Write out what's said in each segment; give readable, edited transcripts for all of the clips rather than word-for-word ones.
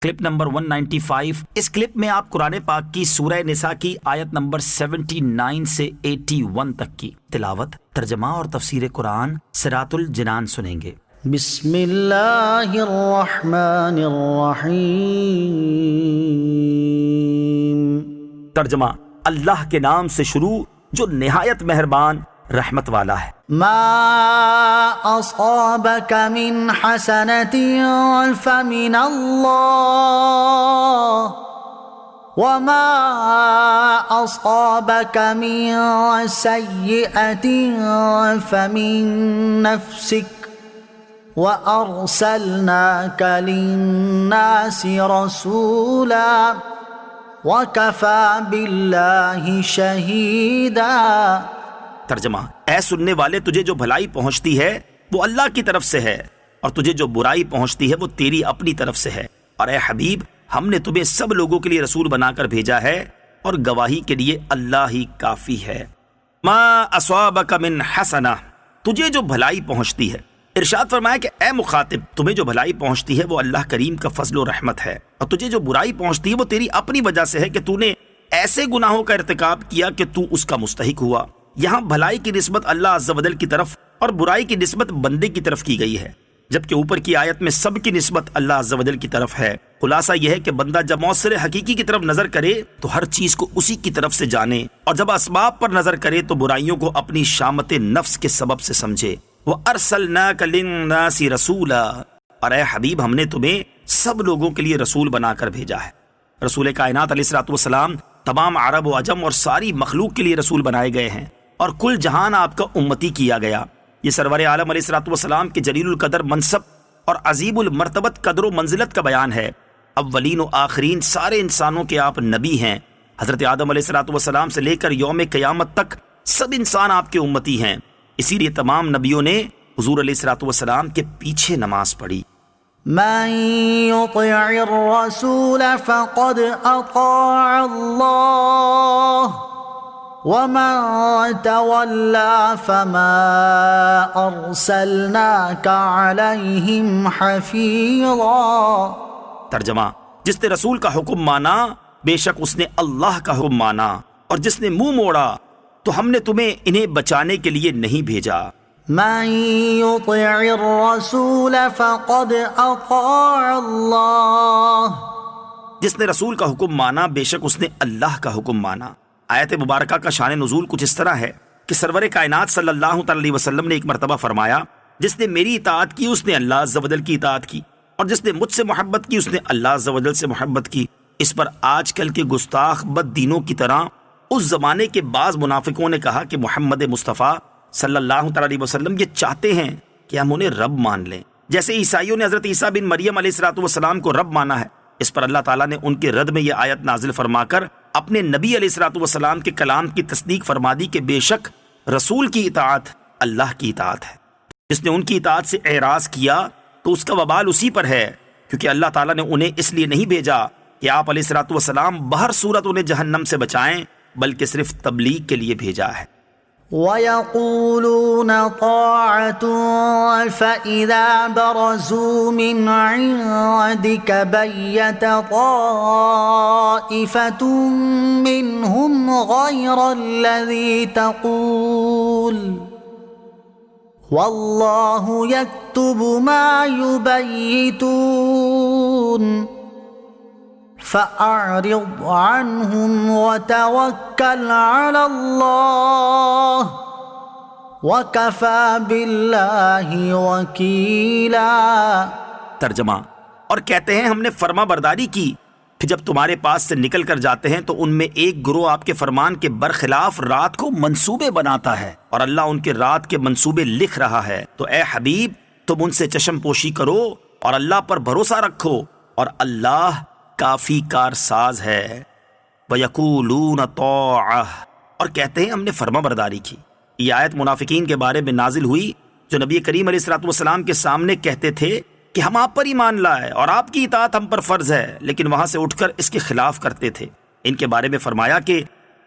Clip number 195۔ اس clip میں آپ قرآن پاک کی سورہ نساء کی آیت نمبر 79 سے 81 تک کی تلاوت، ترجمہ اور تفسیر قرآن صراط الجنان سنیں گے۔ بسم اللہ الرحمن الرحیم۔ ترجمہ، اللہ کے نام سے شروع جو نہایت مہربان رحمت والا ہے۔ ما اصابک من حسنۃ فمن اللہ وما اصابک من سیئۃ فمن نفسک وارسلناک للناس رسولا وکفی باللہ شہیدا۔ ترجمہ، اے سننے والے، تجھے جو بھلائی پہنچتی ہے وہ اللہ کی طرف سے ہے، اور تجھے جو برائی پہنچتی ہے وہ تیری اپنی طرف سے ہے، اور اے حبیب ہم نے تمہیں سب لوگوں کے لیے رسول بنا کر بھیجا ہے، اور گواہی کے لیے اللہ ہی کافی ہے۔ ما اصابک من حسنہ، تجھے جو بھلائی پہنچتی ہے۔ ارشاد فرمایا کہ اے مخاطب، تمہیں جو بھلائی پہنچتی ہے وہ اللہ کریم کا فضل و رحمت ہے، اور تجھے جو برائی پہنچتی ہے وہ تیری اپنی وجہ سے ہے کہ تو نے ایسے گناہوں کا ارتکاب کیا کہ تو اس کا مستحق ہوا۔ یہاں بھلائی کی نسبت اللہ عز و جل کی طرف اور برائی کی نسبت بندے کی طرف کی گئی ہے، جبکہ اوپر کی آیت میں سب کی نسبت اللہ عز و جل کی طرف ہے۔ خلاصہ یہ ہے کہ بندہ جب مؤثر حقیقی کی طرف نظر کرے تو ہر چیز کو اسی کی طرف سے جانے، اور جب اسباب پر نظر کرے تو برائیوں کو اپنی شامت نفس کے سبب سے سمجھے۔ وَأَرْسَلْنَاكَ لِلنَّاسِ رَسُولًا، اور اے حبیب ہم نے تمہیں سب لوگوں کے لیے رسول بنا کر بھیجا ہے۔ رسول کائنات علیہ الصلوۃ والسلام تمام عرب و عجم اور ساری مخلوق کے لیے رسول بنائے گئے ہیں، اور کل جہان آپ کا امتی کیا گیا۔ یہ سرور عالم علیہ الصلوۃ والسلام کے جلیل القدر منصب اور عظیم المرتبت قدر و منزلت کا بیان ہے۔ اولین و آخرین سارے انسانوں کے آپ نبی ہیں۔ حضرت آدم علیہ الصلوۃ والسلام سے لے کر یوم قیامت تک سب انسان آپ کے امتی ہیں، اسی لیے تمام نبیوں نے حضور علیہ الصلوۃ والسلام کے پیچھے نماز پڑھی۔ من يطع الرسول فقد اطاع اللہ ومن تولى فما ارسلناك عليهم حفيظا۔ ترجمہ، جس نے رسول کا حکم مانا بے شک اس نے اللہ کا حکم مانا، اور جس نے منہ موڑا تو ہم نے تمہیں انہیں بچانے کے لیے نہیں بھیجا۔ من يطع الرسول فقد اطاع اللہ، جس نے رسول کا حکم مانا بے شک اس نے اللہ کا حکم مانا۔ آیت مبارکہ کا شان نزول کچھ اس طرح ہے کہ سرور کائنات صلی اللہ علیہ وسلم نے ایک مرتبہ فرمایا، جس نے میری اطاعت کی اس نے اللہ عز و جل کی اطاعت کی، اور جس نے مجھ سے محبت کی اس نے اللہ عز و جل سے محبت کی۔ اس پر آج کل کے گستاخ بد دینوں کی طرح اس زمانے کے بعض منافقوں نے کہا کہ محمد مصطفیٰ صلی اللہ علیہ وسلم یہ چاہتے ہیں کہ ہم انہیں رب مان لیں، جیسے عیسائیوں نے حضرت عیسیٰ بن مریم علیہ السلام کو رب مانا ہے۔ اس پر اللہ تعالیٰ نے ان کے رد میں یہ آیت نازل فرما کر اپنے نبی علیہ السلام کے کلام کی تصدیق فرما دی کہ بے شک رسول کی اطاعت اللہ کی اطاعت ہے۔ جس نے ان کی اطاعت سے اعراض کیا تو اس کا وبال اسی پر ہے، کیونکہ اللہ تعالیٰ نے انہیں اس لیے نہیں بھیجا کہ آپ علیہ السلام بہر صورت انہیں جہنم سے بچائیں، بلکہ صرف تبلیغ کے لیے بھیجا ہے۔ وَيَقُولُونَ طَاعَةٌ فَإِذَا بَرَزُوا مِنْ عِنْدِكَ بَيَّتَ طَائِفَةٌ مِّنْهُمْ غَيْرَ الَّذِي تَقُولُ وَاللَّهُ يَكْتُبُ مَا يُبَيِّتُونَ فَأَعْرِضْ عَنْهُمْ وَتَوَكَّلْ عَلَى اللَّهِ وَكَفَى بِاللَّهِ وَكِيلًا۔ ترجمہ، اور کہتے ہیں ہم نے فرما برداری کی، پھر جب تمہارے پاس سے نکل کر جاتے ہیں تو ان میں ایک گروہ آپ کے فرمان کے برخلاف رات کو منصوبے بناتا ہے، اور اللہ ان کے رات کے منصوبے لکھ رہا ہے۔ تو اے حبیب تم ان سے چشم پوشی کرو اور اللہ پر بھروسہ رکھو، اور اللہ کافی کارساز ہے۔ وَيَقُولُونَ طَاعَةٌ، اور کہتے ہیں ہم نے فرما برداری کی۔ یہ آیت منافقین کے بارے میں نازل ہوئی جو نبی کریم علیہ السلام کے سامنے کہتے تھے کہ ہم آپ پر ایمان لائے اور آپ کی اطاعت ہم پر فرض ہے، لیکن وہاں سے اٹھ کر اس کے خلاف کرتے تھے۔ ان کے بارے میں فرمایا کہ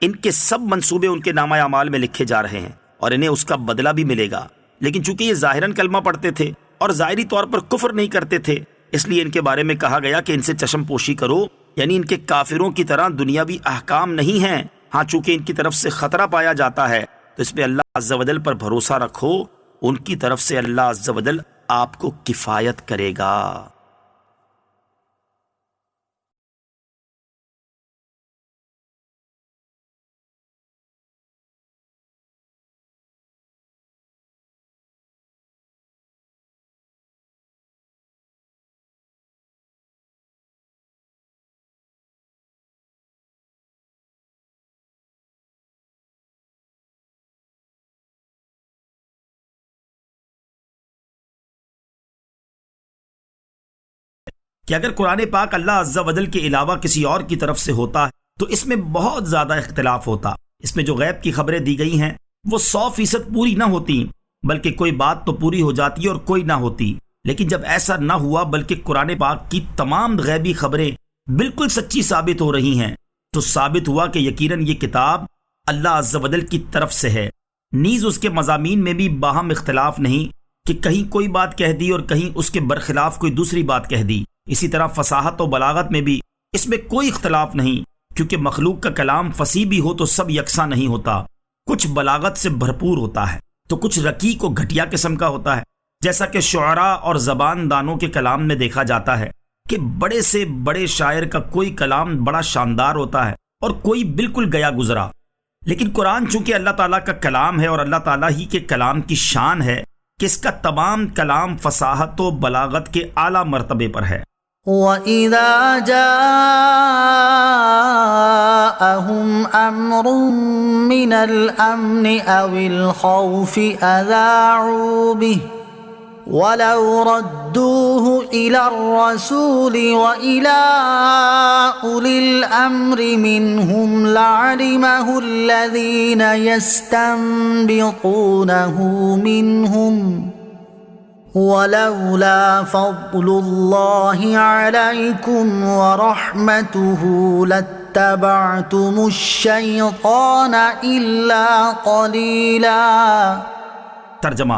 ان کے سب منصوبے ان کے نامہ اعمال میں لکھے جا رہے ہیں، اور انہیں اس کا بدلہ بھی ملے گا، لیکن چونکہ یہ ظاہراً کلمہ پڑھتے تھے اور ظاہری طور پر کفر نہیں کرتے تھے، اس لیے ان کے بارے میں کہا گیا کہ ان سے چشم پوشی کرو، یعنی ان کے کافروں کی طرح دنیاوی احکام نہیں ہیں۔ ہاں چونکہ ان کی طرف سے خطرہ پایا جاتا ہے تو اس میں اللہ عز و جل پر بھروسہ رکھو، ان کی طرف سے اللہ عز و جل آپ کو کفایت کرے گا۔ کہ اگر قرآن پاک اللہ عز و جل کے علاوہ کسی اور کی طرف سے ہوتا تو اس میں بہت زیادہ اختلاف ہوتا۔ اس میں جو غیب کی خبریں دی گئی ہیں وہ 100% پوری نہ ہوتی، بلکہ کوئی بات تو پوری ہو جاتی اور کوئی نہ ہوتی۔ لیکن جب ایسا نہ ہوا بلکہ قرآن پاک کی تمام غیبی خبریں بالکل سچی ثابت ہو رہی ہیں، تو ثابت ہوا کہ یقیناً یہ کتاب اللہ عز و جل کی طرف سے ہے۔ نیز اس کے مضامین میں بھی باہم اختلاف نہیں کہ کہیں کوئی بات کہہ دی اور کہیں اس کے برخلاف کوئی دوسری بات کہہ دی۔ اسی طرح فصاحت و بلاغت میں بھی اس میں کوئی اختلاف نہیں، کیونکہ مخلوق کا کلام فصیح بھی ہو تو سب یکساں نہیں ہوتا، کچھ بلاغت سے بھرپور ہوتا ہے تو کچھ رقیق و گھٹیا قسم کا ہوتا ہے، جیسا کہ شعراء اور زبان دانوں کے کلام میں دیکھا جاتا ہے کہ بڑے سے بڑے شاعر کا کوئی کلام بڑا شاندار ہوتا ہے اور کوئی بالکل گیا گزرا۔ لیکن قرآن چونکہ اللہ تعالیٰ کا کلام ہے اور اللہ تعالیٰ ہی کے کلام کی شان ہے کہ اس کا تمام کلام فصاحت و بلاغت کے اعلیٰ مرتبے پر ہے۔ وَإِذَا جَاءَهُمْ أَمْرٌ مِّنَ الْأَمْنِ أَوِ الْخَوْفِ أَذَاعُوا بِهِ وَلَوْ رَدُّوهُ إِلَى الرَّسُولِ وَإِلَى أُولِي الْأَمْرِ مِنْهُمْ لَعَلِمَهُ الَّذِينَ يَسْتَنبِطُونَهُ مِنْهُمْ وَلَوْلَا فَضْلُ اللَّهِ عَلَيْكُمْ وَرَحْمَتُهُ لَاتَّبَعْتُمُ الشَّيْطَانَ إِلَّا قَلِيلًا۔ ترجمہ: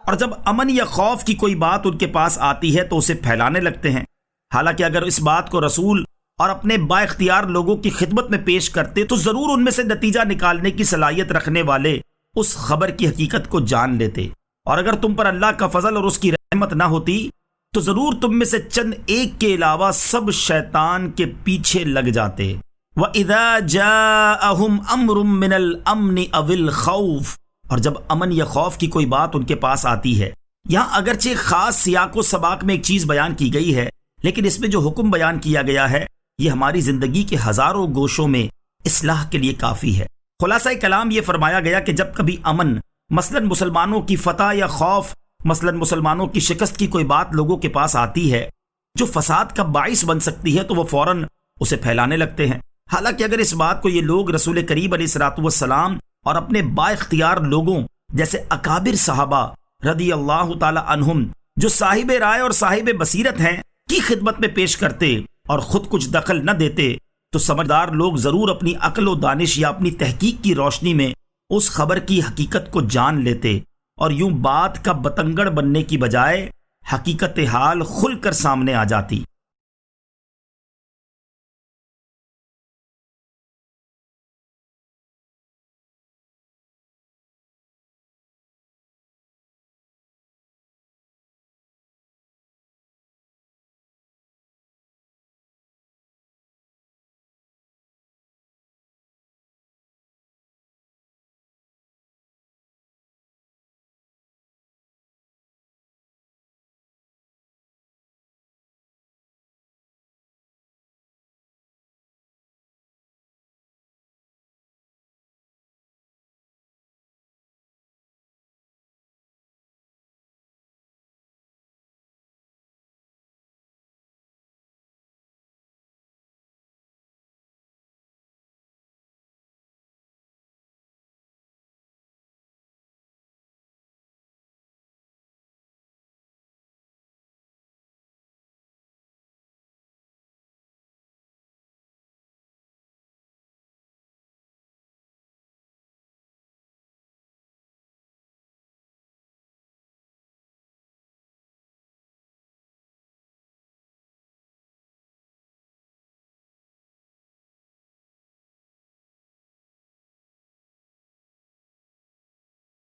اور جب امن یا خوف کی کوئی بات ان کے پاس آتی ہے تو اسے پھیلانے لگتے ہیں، حالانکہ اگر اس بات کو رسول اور اپنے با اختیار لوگوں کی خدمت میں پیش کرتے تو ضرور ان میں سے نتیجہ نکالنے کی صلاحیت رکھنے والے اس خبر کی حقیقت کو جان لیتے، اور اگر تم پر اللہ کا فضل اور اس کی رحمت نہ ہوتی تو ضرور تم میں سے چند ایک کے علاوہ سب شیطان کے پیچھے لگ جاتے۔ وَإِذَا جَاءَهُمْ أَمْرٌ مِّنَ الْأَمْنِ أَوِ الْخَوْفِ، اور جب امن یا خوف کی کوئی بات ان کے پاس آتی ہے۔ یہاں اگرچہ خاص سیاق و سباق میں ایک چیز بیان کی گئی ہے، لیکن اس میں جو حکم بیان کیا گیا ہے یہ ہماری زندگی کے ہزاروں گوشوں میں اصلاح کے لیے کافی ہے۔ خلاصہ کلام یہ فرمایا گیا کہ جب کبھی امن، مثلا مسلمانوں کی فتح، یا خوف، مثلا مسلمانوں کی شکست کی کوئی بات لوگوں کے پاس آتی ہے جو فساد کا باعث بن سکتی ہے تو وہ فوراً اسے پھیلانے لگتے ہیں۔ حالانکہ اگر اس بات کو یہ لوگ رسول کریم علیہ الصلوۃ والسلام اور اپنے با اختیار لوگوں جیسے اکابر صحابہ رضی اللہ تعالی عنہم جو صاحب رائے اور صاحب بصیرت ہیں کی خدمت میں پیش کرتے اور خود کچھ دخل نہ دیتے تو سمجھدار لوگ ضرور اپنی عقل و دانش یا اپنی تحقیق کی روشنی میں اس خبر کی حقیقت کو جان لیتے، اور یوں بات کا بتنگڑ بننے کی بجائے حقیقت حال کھل کر سامنے آ جاتی۔